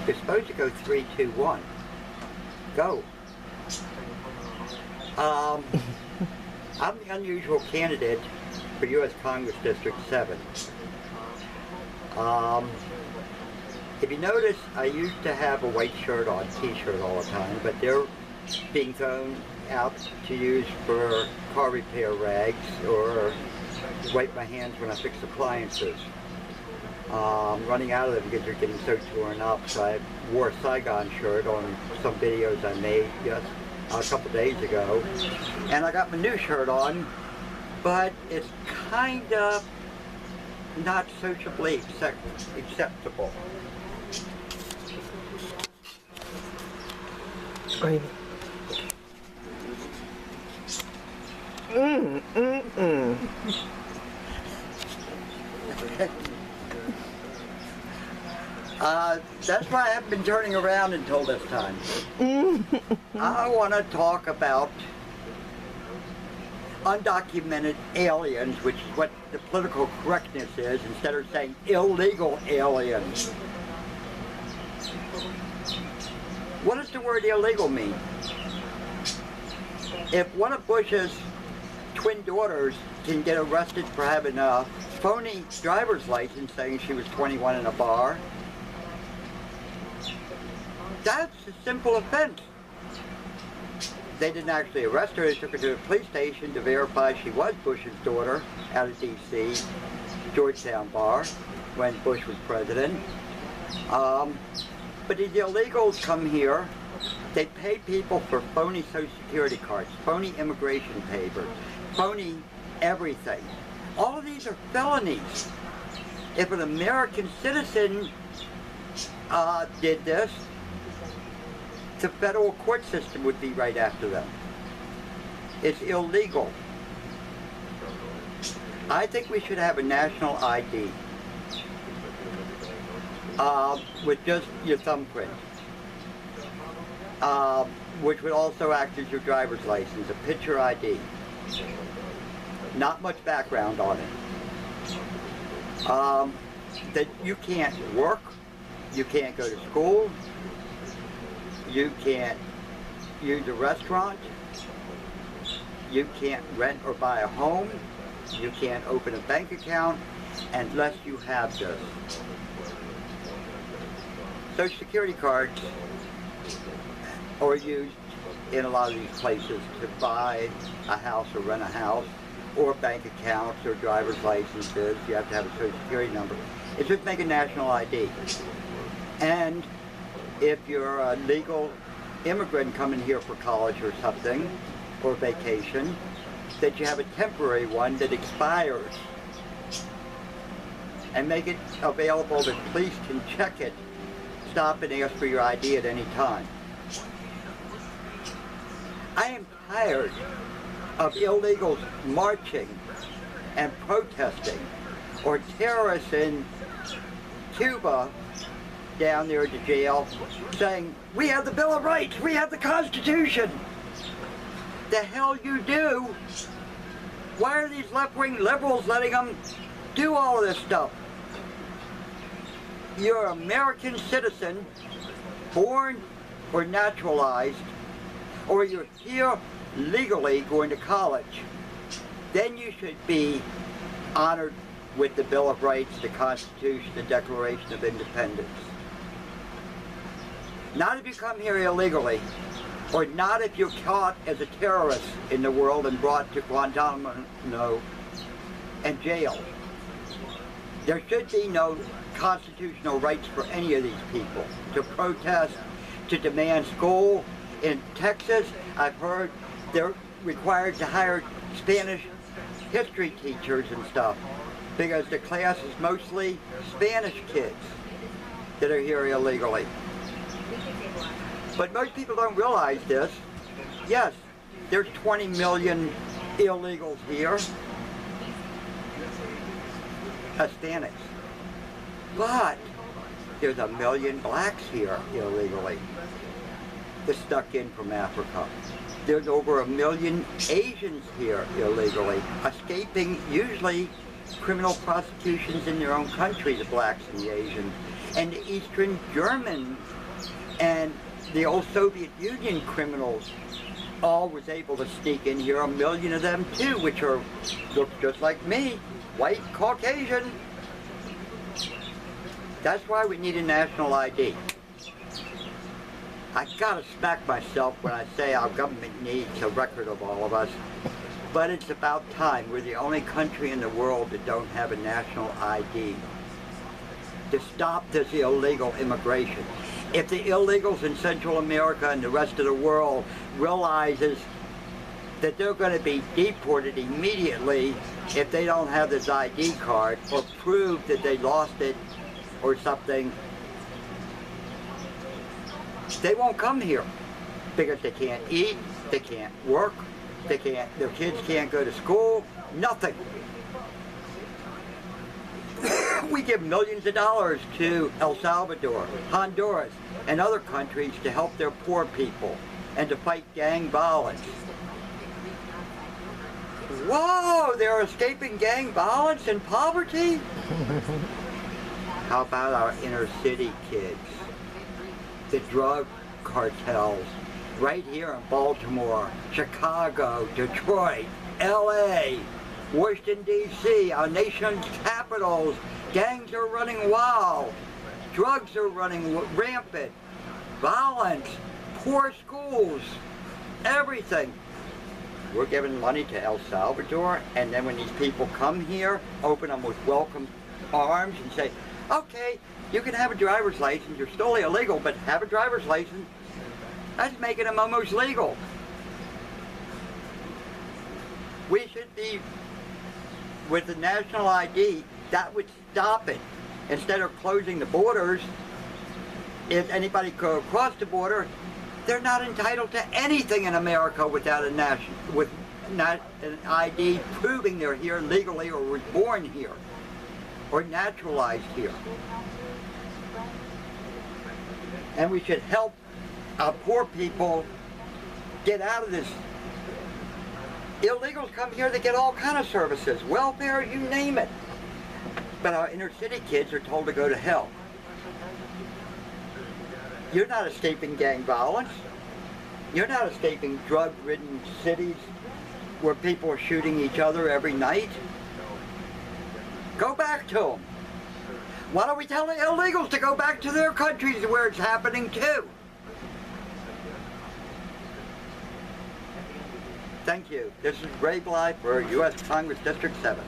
You're supposed to go 3, 2, 1. Go. I'm the unusual candidate for U.S. Congress District 7. If you notice, I used to have a white shirt on, t-shirt all the time, but they're being thrown out to use for car repair rags or wipe my hands when I fix appliances. Running out of them because they're getting so torn up, so I wore a Saigon shirt on some videos I made just a couple days ago. And I got my new shirt on, but it's kind of not socially acceptable. That's why I haven't been turning around until this time. I want to talk about undocumented aliens, which is what the political correctness is, instead of saying illegal aliens. What does the word illegal mean? If one of Bush's twin daughters can get arrested for having a phony driver's license saying she was 21 in a bar, that's a simple offense. They didn't actually arrest her, they took her to the police station to verify she was Bush's daughter out of D.C., Georgetown bar, when Bush was president. But these illegals come here, they pay people for phony Social Security cards, phony immigration papers, phony everything. All of these are felonies. If an American citizen did this, the federal court system would be right after them. It's illegal. I think we should have a national ID with just your thumbprint, which would also act as your driver's license, a picture ID. Not much background on it. That you can't work, you can't go to school, you can't use a restaurant, you can't rent or buy a home, you can't open a bank account unless you have this. Social Security cards are used in a lot of these places to buy a house or rent a house, or bank accounts or driver's licenses. You have to have a Social Security number. It's just make a national ID. And if you're a legal immigrant coming here for college or something, or vacation, that you have a temporary one that expires. And make it available that police can check it, stop and ask for your ID at any time. I am tired of illegals marching and protesting, or terrorists in Cuba down there at the jail saying, we have the Bill of Rights, we have the Constitution. The hell you do? Why are these left-wing liberals letting them do all of this stuff? You're an American citizen, born or naturalized, or you're here legally going to college. Then you should be honored with the Bill of Rights, the Constitution, the Declaration of Independence. Not if you come here illegally, or not if you're caught as a terrorist in the world and brought to Guantanamo and jailed. There should be no constitutional rights for any of these people to protest, to demand school. In Texas, I've heard they're required to hire Spanish history teachers and stuff because the class is mostly Spanish kids that are here illegally. But most people don't realize this. Yes, there's 20 million illegals here, Hispanics. But there's 1 million blacks here illegally. They're stuck in from Africa. There's over 1 million Asians here illegally, escaping usually criminal prosecutions in their own country, the blacks and the Asians. and the Eastern German and the old Soviet Union criminals all was able to sneak in here, 1 million of them too, which look just like me, white, Caucasian. That's why we need a national ID. I gotta smack myself when I say our government needs a record of all of us, but it's about time. We're the only country in the world that don't have a national ID to stop this illegal immigration. If the illegals in Central America and the rest of the world realizes that they're going to be deported immediately if they don't have this ID card or prove that they lost it or something, they won't come here because they can't eat, they can't work, their kids can't go to school, nothing. We give millions of dollars to El Salvador, Honduras, and other countries to help their poor people and to fight gang violence. Whoa, they're escaping gang violence and poverty? How about our inner city kids? The drug cartels right here in Baltimore, Chicago, Detroit, LA, Washington, D.C., our nation's capitals. Gangs are running wild. Drugs are running rampant. Violence, poor schools, everything. We're giving money to El Salvador, and then when these people come here, open them with welcome arms and say, okay, you can have a driver's license. You're still illegal, but have a driver's license. That's making them almost legal. We should be, with the national ID, that would stop it. Instead of closing the borders, if anybody goes across the border, they're not entitled to anything in America without an ID proving they're here legally or were born here or naturalized here. And we should help our poor people get out of this. Illegals come here, they get all kind of services, welfare, you name it. But our inner city kids are told to go to hell. You're not escaping gang violence. You're not escaping drug-ridden cities where people are shooting each other every night. Go back to them. Why don't we tell the illegals to go back to their countries where it's happening too? Thank you. This is Ray Bly for U.S. Congress District 7.